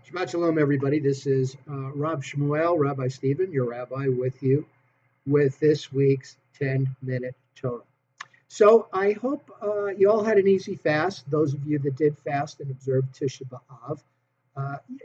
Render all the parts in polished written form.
Shabbat Shalom, everybody. This is Rob Shmuel, Rabbi Stephen, your rabbi, with you with this week's 10-minute Torah. So I hope you all had an easy fast, those of you that did fast and observed Tish'a B'Av.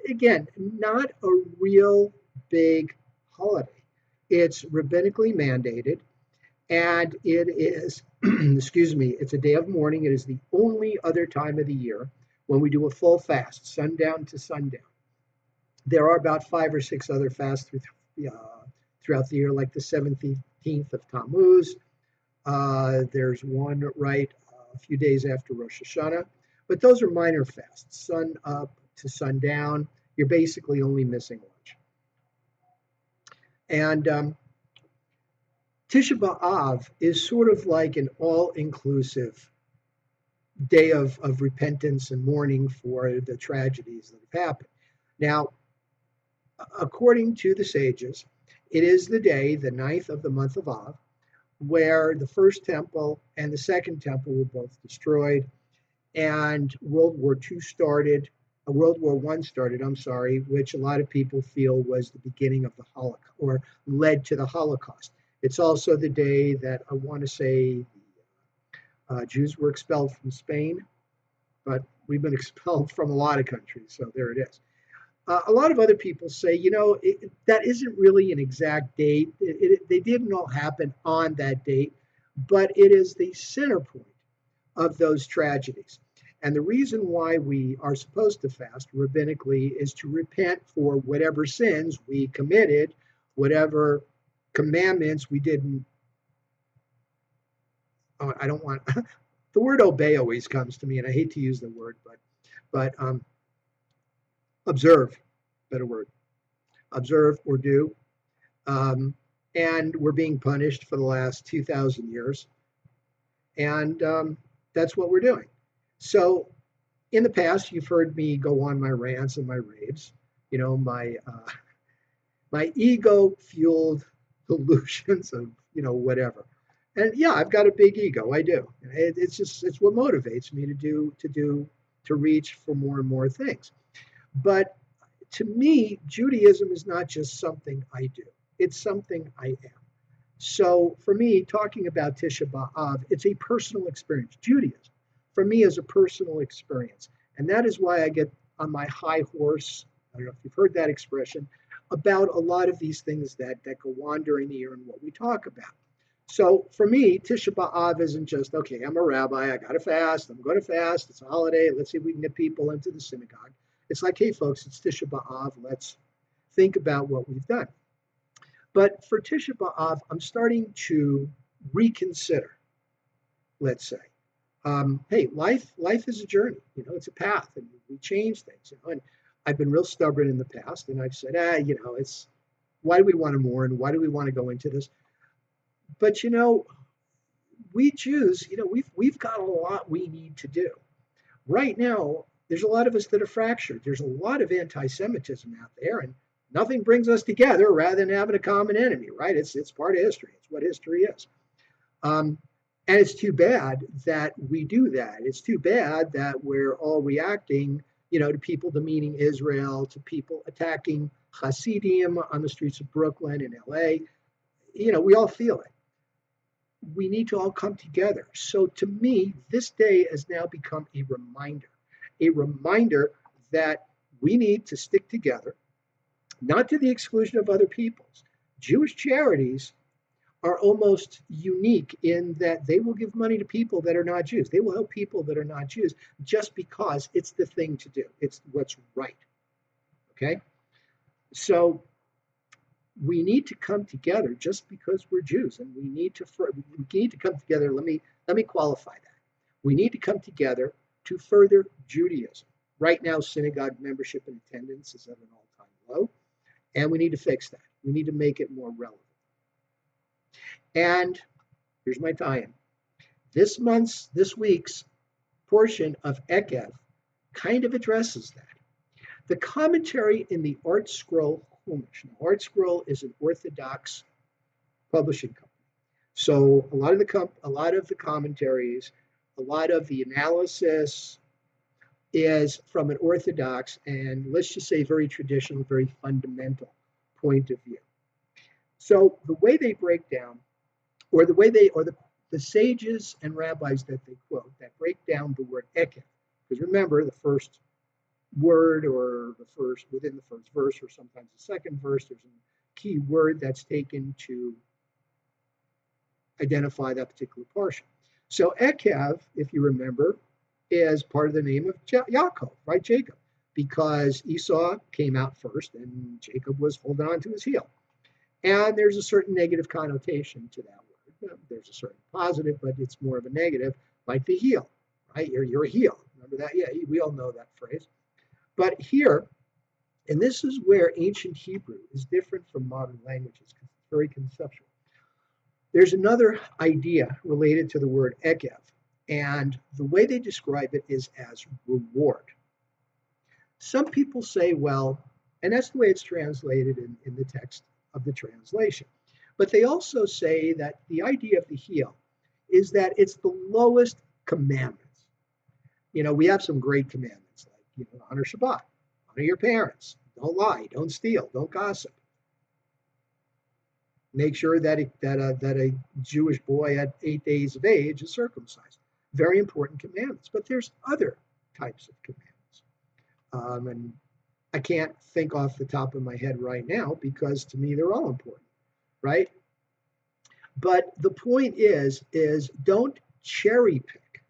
Again, not a real big holiday. It's rabbinically mandated, and it is, excuse me, it's a day of mourning. It is the only other time of the year when we do a full fast, sundown to sundown. There are about 5 or 6 other fasts throughout the year, like the 17th of Tammuz. There's one a few days after Rosh Hashanah, but those are minor fasts, sun up to sundown. You're basically only missing lunch. And Tish'a B'Av is sort of like an all-inclusive day of repentance and mourning for the tragedies that have happened. Now, according to the sages, it is the day, the 9th of the month of Av, where the first temple and the second temple were both destroyed, and World War I started, which a lot of people feel was the beginning of the Holocaust, or led to the Holocaust. It's also the day that I want to say Jews were expelled from Spain, but we've been expelled from a lot of countries, so there it is. A lot of other people say, that isn't really an exact date. They didn't all happen on that date, but it is the center point of those tragedies. And the reason why we are supposed to fast rabbinically is to repent for whatever sins we committed, whatever commandments we didn't. I don't want the word obey always comes to me, and I hate to use the word, but observe, better word, observe or do. And we're being punished for the last 2,000 years. And that's what we're doing. So in the past, you've heard me go on my rants and my raves, my ego-fueled delusions of, whatever. And yeah, I've got a big ego. I do. It's what motivates me to reach for more and more things. But to me, Judaism is not just something I do. It's something I am. So for me, talking about Tish'a B'Av, it's a personal experience. Judaism, for me, is a personal experience. And that is why I get on my high horse, I don't know if you've heard that expression, about a lot of these things that go on during the year and what we talk about. So for me, Tish'a B'Av isn't just, okay, I'm a rabbi, I got to fast, I'm going to fast, it's a holiday, let's see if we can get people into the synagogue. It's like, hey, folks, it's Tish'a B'Av, let's think about what we've done. But for Tish'a B'Av, I'm starting to reconsider, let's say. Hey, life is a journey, it's a path, and we change things, and I've been real stubborn in the past, and I've said, it's, why do we want to mourn? Why do we want to go into this? But, we Jews, we've got a lot we need to do. Right now, there's a lot of us that are fractured. There's a lot of anti-Semitism out there, and nothing brings us together rather than having a common enemy, right? It's part of history. It's what history is. And it's too bad that we do that. It's too bad that we're all reacting, to people demeaning Israel, to people attacking Hasidim on the streets of Brooklyn and LA. We all feel it. We need to all come together. So to me, this day has now become a reminder that we need to stick together, not to the exclusion of other peoples. Jewish charities are almost unique in that they will give money to people that are not Jews. They will help people that are not Jews just because it's the thing to do. It's what's right. Okay? So we need to come together just because we're Jews, and we need to come together. Let me qualify that. We need to come together to further Judaism. Right now, synagogue membership and attendance is at an all-time low, and we need to fix that. We need to make it more relevant. And here's my tie-in. This week's portion of Eikev kind of addresses that. The commentary in the Art Scroll Chumash. Now, Art Scroll is an Orthodox publishing company. So a lot of the commentaries, a lot of the analysis is from an Orthodox and let's just say very traditional, very fundamental point of view. So the way they break down, or the sages and rabbis that they quote that break down the word Ekev, because remember the first word or the first within the first verse or sometimes the second verse, there's a key word that's taken to identify that particular portion. So Ekev, if you remember, is part of the name of Yaakov, right? Jacob, because Esau came out first and Jacob was holding on to his heel. And there's a certain negative connotation to that word. There's a certain positive, but it's more of a negative, like the heel, right? You're a heel. Remember that? Yeah, we all know that phrase. But here, and this is where ancient Hebrew is different from modern languages because it's very conceptual. There's another idea related to the word Ekev, and the way they describe it is as reward. Some people say, well, and that's the way it's translated in the text of the translation. But they also say that the idea of the heel is that it's the lowest commandments. We have some great commandments like, honor Shabbat, honor your parents, don't lie, don't steal, don't gossip. Make sure that a Jewish boy at 8 days of age is circumcised. Very important commandments. But there's other types of commandments. And I can't think off the top of my head right now because to me they're all important, right? But the point is don't cherry pick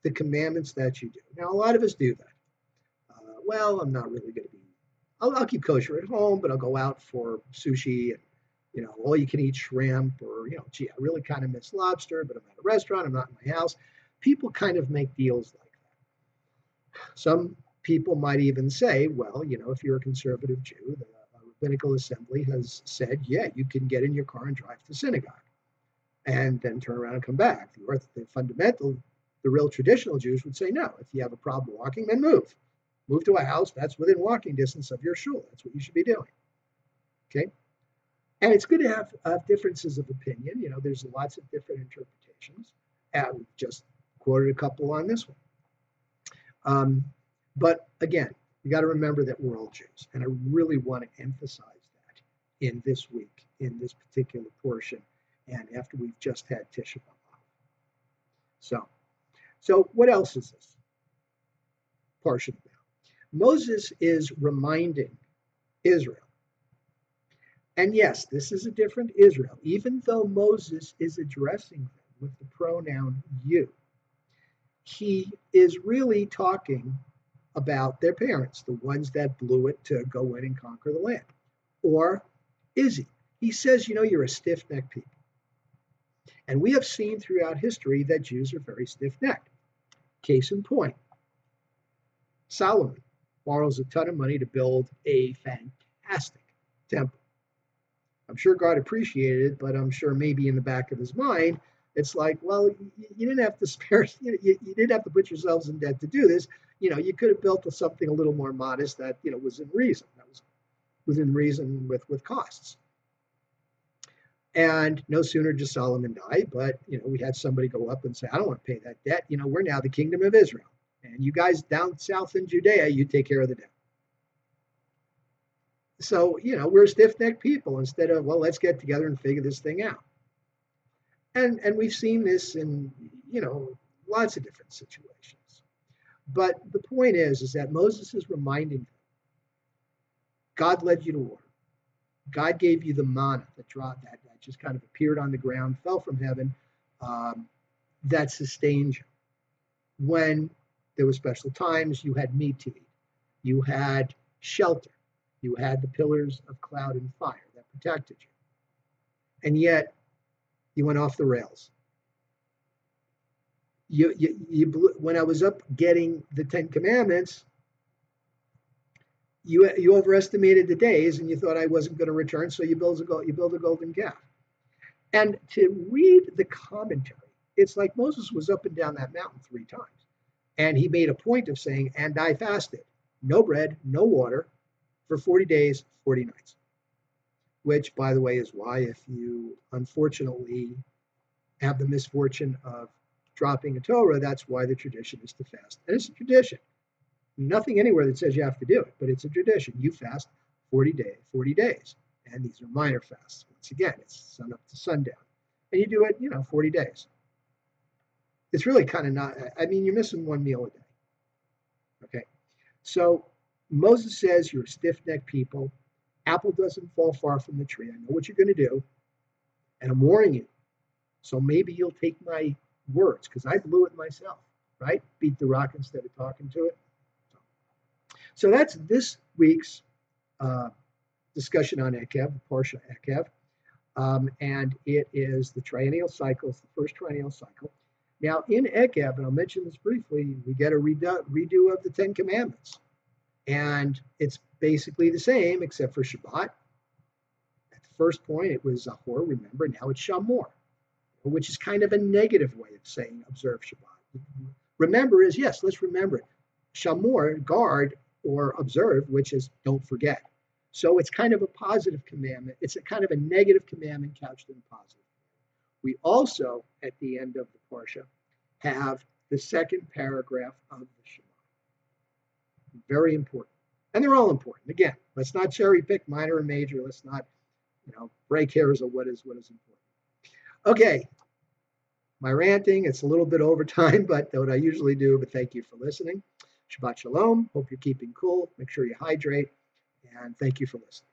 the commandments that you do. Now, a lot of us do that. Well, I'm not really going to be, I'll keep kosher at home, but I'll go out for sushi and, all you can eat shrimp or, gee, I really kind of miss lobster, but I'm at a restaurant, I'm not in my house. People kind of make deals like that. Some people might even say, well, if you're a conservative Jew, the rabbinical assembly has said, yeah, you can get in your car and drive to synagogue and then turn around and come back. The real traditional Jews would say, no, if you have a problem walking, then move. Move to a house that's within walking distance of your shul. That's what you should be doing. Okay? And it's good to have differences of opinion. There's lots of different interpretations. And we just quoted a couple on this one. But again, you got to remember that we're all Jews. And I really want to emphasize that in this week, in this particular portion, and after we've just had Tish'a B'Av. So what else is this portion about? Moses is reminding Israel. And yes, this is a different Israel, even though Moses is addressing them with the pronoun you. He is really talking about their parents, the ones that blew it to go in and conquer the land. Or is he? He says, you're a stiff-necked people. And we have seen throughout history that Jews are very stiff-necked. Case in point, Solomon borrows a ton of money to build a fantastic temple. I'm sure God appreciated it, but I'm sure maybe in the back of his mind, it's like, well, you didn't have to spare, you didn't have to put yourselves in debt to do this. You could have built something a little more modest that, was in reason. That was within reason with costs. And no sooner did Solomon die, but, we had somebody go up and say, I don't want to pay that debt. We're now the kingdom of Israel. And you guys down south in Judea, you take care of the debt. So, we're stiff-necked people instead of, well, let's get together and figure this thing out. And we've seen this in, lots of different situations. But the point is that Moses is reminding them, God led you to war. God gave you the manna that just kind of appeared on the ground, fell from heaven, that sustained you. When there were special times, you had meat to eat. You had shelter. You had the pillars of cloud and fire that protected you. And yet, you went off the rails. When I was up getting the 10 Commandments, you overestimated the days and you thought I wasn't going to return, so you build a golden calf. And to read the commentary, it's like Moses was up and down that mountain 3 times. And he made a point of saying, and I fasted, no bread, no water, for 40 days, 40 nights. Which, by the way, is why if you unfortunately have the misfortune of dropping a Torah, that's why the tradition is to fast. And it's a tradition. Nothing anywhere that says you have to do it, but it's a tradition. You fast 40 days. And these are minor fasts. Once again, it's sun up to sundown. And you do it, 40 days. It's really kind of not, I mean, you're missing one meal a day. Okay. So Moses says you're a stiff-necked people. Apple doesn't fall far from the tree. I know what you're going to do, and I'm warning you. So maybe you'll take my words, because I blew it myself, right? Beat the rock instead of talking to it. So that's this week's discussion on Eikev, Parashat Eikev. And it is the triennial cycle. It's the first triennial cycle. Now, in Eikev, and I'll mention this briefly, we get a redo of the Ten Commandments. And it's basically the same, except for Shabbat. At the first point, it was Zachor, remember. Now it's Shamor, which is kind of a negative way of saying observe Shabbat. Remember is, yes, let's remember it. Shamor, guard, or observe, which is don't forget. So it's kind of a positive commandment. It's a kind of a negative commandment couched in a positive. We also, at the end of the Parsha, have the second paragraph of the Shema. Very important. And they're all important. Again, let's not cherry pick minor and major. Let's not, break hairs of what is important. Okay. My ranting, it's a little bit over time, but what I usually do, but thank you for listening. Shabbat Shalom. Hope you're keeping cool. Make sure you hydrate. And thank you for listening.